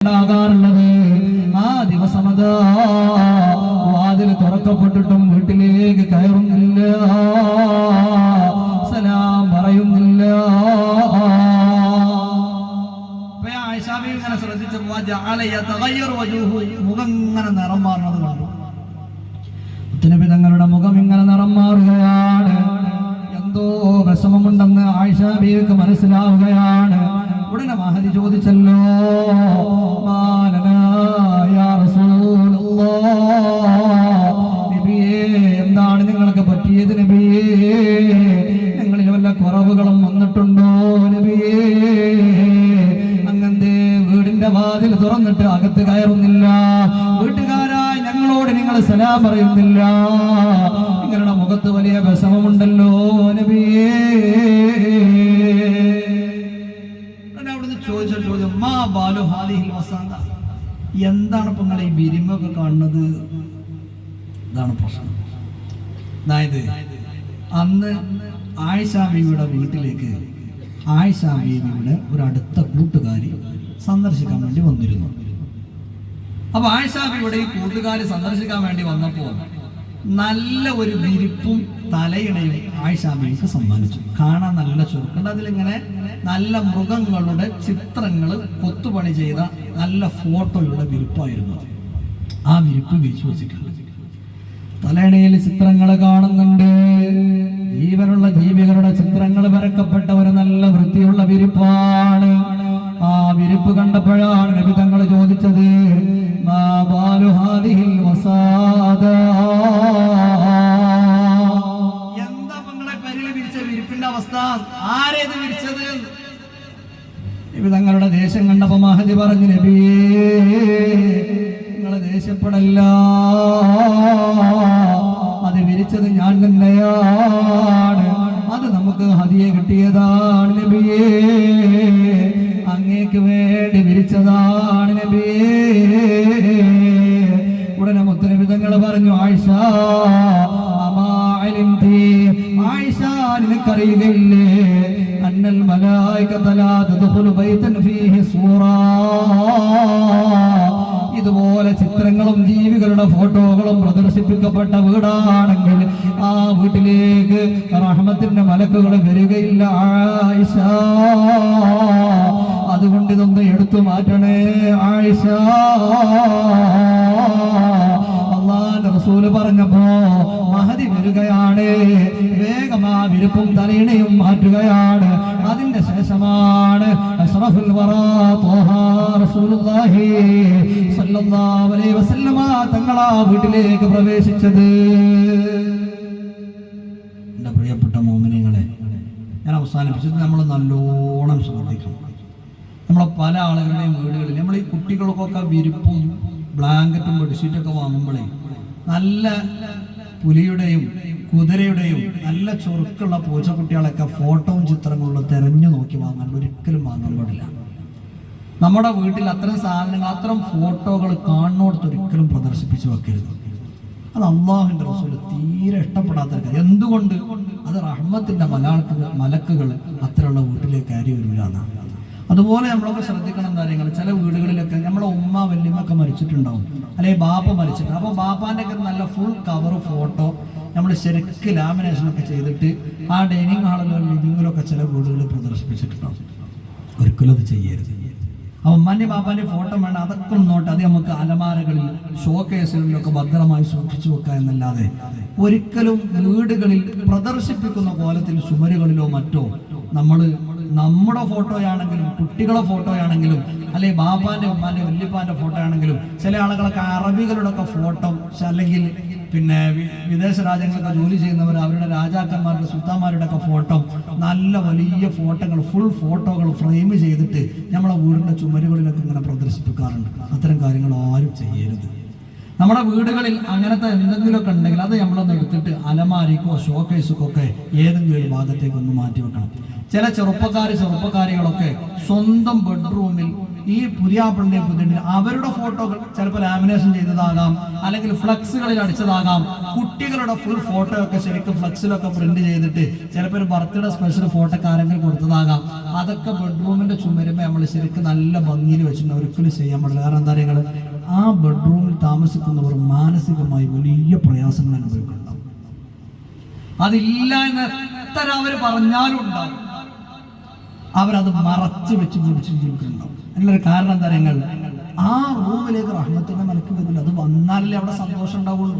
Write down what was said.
ാകാറുള്ളത് ആ ദിവസം അതാ വാതിൽ തുറക്കപ്പെട്ടിട്ടും വീട്ടിലേക്ക് കയറുന്നില്ല, സലാം പറയുന്നില്ല. ഇങ്ങനെ ശ്രദ്ധിച്ചപ്പോ മുഖം ഇങ്ങനെ നിറം മാറുന്നത് കണ്ടു. മുത്തുനബി തങ്ങളുടെ മുഖം ഇങ്ങനെ നിറം മാറുകയാണ്. എന്തോ വിഷമമുണ്ടെന്ന് ആയിഷ ബീവിക്ക് മനസ്സിലാവുകയാണ്. ഉടനെ മഹദി ചോദിച്ചല്ലോ, നബിയേ, എന്താണ് നിങ്ങൾക്ക് പറ്റിയത് നബിയേ? നിങ്ങളിൽ വല്ല കുറവുകളും വന്നിട്ടുണ്ടോ നബിയേ? അങ്ങനത്തെ വീടിന്റെ വാതിൽ തുറന്നിട്ട് അകത്ത് കയറുന്നില്ല, വീട്ടുകാരായ ഞങ്ങളോട് നിങ്ങൾ സലാം പറയുന്നില്ല, നിങ്ങളുടെ മുഖത്ത് വലിയ വിഷമമുണ്ടല്ലോ നബിയേ. ചോദ്യം, മാ ബാലു ഹാദിഹിൽ വസാന്ത, എന്താണ് ഇപ്പൊ നിങ്ങൾ ഈ വിരിമൊക്കെ കാണുന്നത്? ഇതാണ് പ്രശ്നം. അതായത് അന്ന് ആയിഷ ബീവിയുടെ വീട്ടിലേക്ക് ആയിഷ ബീവിയുടെ ഒരു അടുത്ത കൂട്ടുകാരി സന്ദർശിക്കാൻ വേണ്ടി വന്നിരുന്നു. അപ്പൊ ആയിഷ ബീവിയുടെ ഈ കൂട്ടുകാരി സന്ദർശിക്കാൻ വേണ്ടി വന്നപ്പോൾ നല്ല ഒരു വിരിപ്പും തലയിണയും ആയിഷ ബീവിക്ക് സമ്മാനിച്ചു. കാണാൻ നല്ല ചുരുക്കുണ്ട്. അതിലിങ്ങനെ നല്ല മൃഗങ്ങളുടെ ചിത്രങ്ങൾ കൊത്തുപണി ചെയ്ത നല്ല ഫോട്ടോയുള്ള വിരിപ്പായിരുന്നു. ആ വിരിപ്പ് വിരിച്ചു വെച്ചിട്ടുണ്ട്. തലയിണയിൽ ചിത്രങ്ങൾ കാണുന്നുണ്ട്. ജീവനുള്ള ജീവികളുടെ ചിത്രങ്ങൾ വരക്കപ്പെട്ട ഒരു നല്ല വൃത്തിയുള്ള വിരിപ്പാണ്. ആ വിരിപ്പ് കണ്ടപ്പോഴാണ് നബി തങ്ങൾ ചോദിച്ചത്, മാ ബാലു ഹാദിഹിൽ വസാദ, എന്താ നിങ്ങളെ കരിയിൽ വിരിച്ച വിരിപ്പിന്റെ അവസ്ഥ? ആരേത് വിരിച്ചത്? നബി തങ്ങളുടെ ദേഷ്യം കണ്ടപ്പോ മഹദി പറഞ്ഞു, നബിയേ, നിങ്ങളെ ദേഷ്യപ്പെടല്ല, അത് വിരിച്ചത് ഞാൻ തന്നെയാണ്. അത് നമുക്ക് ഹദിയ കിട്ടിയതാണ് നബിയേ, അങ്ങേക്ക് വേണ്ടി വിരിച്ചതാണ് നബിയേ. ഉടനെ മുത്തുനബി തങ്ങൾ പറഞ്ഞു, ആയിഷ, ആയിഷ, നിനക്കറിയുകയില്ലേ, അന്നൽ മലായികത ലാ തദ്ഖുലു ബൈതൻ ഫീഹി സൂറ, ഇതുപോലെ ചിത്രങ്ങളും ജീവികളുടെ ഫോട്ടോകളും പ്രദർശിപ്പിക്കപ്പെട്ട വീടാണെങ്കിൽ ആ വീട്ടിലേക്ക് റഹ്മത്തിന്റെ മലക്കുകൾ വരികയില്ല ആയിഷ. അതുകൊണ്ട് ഇതൊന്ന് എടുത്തു മാറ്റണേ ആയിഷ. അല്ലാഹുവിന്റെ റസൂല് പറഞ്ഞപ്പോ മഹദി വരികയാണ്. വേഗം ആ വിരിപ്പും തലയിണയും മാറ്റുകയാണ്. അതിന്റെ ശേഷമാണ് അഷ്റഫുൽ വറാ ത്വാഹ റസൂലുള്ളാഹി സ്വല്ലല്ലാഹു അലൈഹി വസല്ലമ തങ്ങൾ ആ വീട്ടിലേക്ക് പ്രവേശിച്ചത്. എന്റെ പ്രിയപ്പെട്ട മോമിനീങ്ങളെ, ഞാൻ അവസാനിപ്പിച്ചത് നമ്മൾ നല്ലോണം ശ്രദ്ധിക്കണം. നമ്മളെ പല ആളുകളുടെയും വീടുകളിൽ നമ്മൾ ഈ കുട്ടികൾക്കൊക്കെ വിരിപ്പും ബ്ലാങ്കറ്റും ബെഡ്ഷീറ്റൊക്കെ വാങ്ങുമ്പോഴേ നല്ല പുലിയുടെയും കുതിരയുടെയും നല്ല ചൊറുക്കുള്ള പൂച്ചക്കുട്ടികളൊക്കെ ഫോട്ടോയും ചിത്രങ്ങളും തെരഞ്ഞു നോക്കി വാങ്ങാൻ ഒരിക്കലും വാങ്ങാൻ പാടില്ല. നമ്മുടെ വീട്ടിൽ അത്തരം സാധനങ്ങൾ, അത്തരം ഫോട്ടോകൾ കാണുന്നോടത്തൊരിക്കലും പ്രദർശിപ്പിച്ചു വെക്കരുത്. അത് അല്ലാഹുവിന്റെ റസൂൽ തീരെ ഇഷ്ടപ്പെടാത്ത കാര്യം. എന്തുകൊണ്ട്? അത് റഹ്മത്തിന്റെ മലക്കുകൾ അത്തരമുള്ള വീട്ടിലേക്ക് കയറി വരില്ല എന്നാണ്. അതുപോലെ നമ്മളൊക്കെ ശ്രദ്ധിക്കണം കാര്യങ്ങൾ. ചില വീടുകളിലൊക്കെ നമ്മളെ ഉമ്മ വല്യമ്മൊക്കെ മരിച്ചിട്ടുണ്ടാവും, അല്ലെങ്കിൽ ബാപ്പ മരിച്ചിട്ടുണ്ട്. അപ്പോൾ ബാപ്പാന്റെ ഒക്കെ നല്ല ഫുൾ കവർ ഫോട്ടോ നമ്മൾ ശരിക്കും ലാമിനേഷനൊക്കെ ചെയ്തിട്ട് ആ ഡൈനിങ് ഹാളിലും ലിവിങ്ങിലൊക്കെ ചില വീടുകളിൽ പ്രദർശിപ്പിച്ചിട്ടുണ്ടാവും. ഒരിക്കലും അത് ചെയ്യരുത്. അപ്പൊ ഉമ്മാന്റെ ബാപ്പാന്റെ ഫോട്ടോ വേണ്ട, അതൊക്കെ നോട്ട് അത് നമുക്ക് അലമാരകളിൽ ഷോക്കേസുകളിലൊക്കെ ഭദ്രമായി സൂക്ഷിച്ചു വെക്കുക എന്നല്ലാതെ ഒരിക്കലും വീടുകളിൽ പ്രദർശിപ്പിക്കുന്ന കോലത്തിൽ ചുമരുകളിലോ മറ്റോ നമ്മുടെ ഫോട്ടോയാണെങ്കിലും കുട്ടികളെ ഫോട്ടോയാണെങ്കിലും അല്ലെങ്കിൽ ബാപ്പാന്റെ ഉമ്മാന്റെ വല്യപ്പാന്റെ ഫോട്ടോ ആണെങ്കിലും ചില ആളുകളൊക്കെ അറബികളുടെ ഒക്കെ ഫോട്ടോ, അല്ലെങ്കിൽ പിന്നെ വിദേശ രാജ്യങ്ങളൊക്കെ ജോലി ചെയ്യുന്നവർ അവരുടെ രാജാക്കന്മാരുടെ സുൽത്താന്മാരുടെ ഒക്കെ ഫോട്ടോ, നല്ല വലിയ ഫോട്ടോകൾ, ഫുൾ ഫോട്ടോകൾ ഫ്രെയിം ചെയ്തിട്ട് നമ്മളെ വീടിന്റെ ചുമരുകളിലൊക്കെ ഇങ്ങനെ പ്രദർശിപ്പിക്കാറുണ്ട്. അത്തരം കാര്യങ്ങൾ ആരും ചെയ്യരുത്. നമ്മുടെ വീടുകളിൽ അങ്ങനത്തെ എന്തെങ്കിലുമൊക്കെ ഉണ്ടെങ്കിൽ അത് നമ്മളൊന്ന് എടുത്തിട്ട് അലമാരിക്കോ ഷോക്കേസുക്കോ ഒക്കെ ഏതെങ്കിലും ഒരു ഭാഗത്തേക്ക് ഒന്ന് മാറ്റി വെക്കണം. ചില ചെറുപ്പക്കാരികളൊക്കെ സ്വന്തം ബെഡ്റൂമിൽ ഈ പുതിയാപ്പിളിന്റെ പുതിയ അവരുടെ ഫോട്ടോകൾ ചിലപ്പോൾ ലാമിനേഷൻ ചെയ്തതാകാം, അല്ലെങ്കിൽ ഫ്ലക്സുകളിൽ അടിച്ചതാകാം. കുട്ടികളുടെ ഫുൾ ഫോട്ടോ ഒക്കെ ശരിക്കും ഫ്ലക്സിലൊക്കെ പ്രിന്റ് ചെയ്തിട്ട് ചിലപ്പോൾ ഒരു ബർത്ത്ഡേ സ്പെഷ്യൽ ഫോട്ടോക്കാരെങ്കിലും കൊടുത്തതാകാം. അതൊക്കെ ബെഡ്റൂമിന്റെ ചുമരുമ്പോൾ നമ്മൾ ശരിക്കും നല്ല ഭംഗിയിൽ വെച്ചിട്ടുണ്ട്. ഒരിക്കലും ചെയ്യാൻ പാടില്ല. കാരണം എന്താ പറയുക, ആ ബെഡ്റൂമിൽ താമസിക്കുന്നവർ മാനസികമായി വലിയ പ്രയാസങ്ങൾ അനുഭവിക്കുന്നുണ്ടാവും. അതില്ല എന്ന് എത്ര അവർ പറഞ്ഞാലും ഉണ്ടാവും. അവരത് മറച്ചു വെച്ച് ജീവിക്കുന്നുണ്ടാവും. അതിനൊരു കാരണം എന്താ പറയുക, ആ റൂമിലേക്ക് റഹ്മത്തിന്റെ മലക്ക് വരില്ല. അത് വന്നാലല്ലേ അവിടെ സന്തോഷം ഉണ്ടാവുള്ളൂ.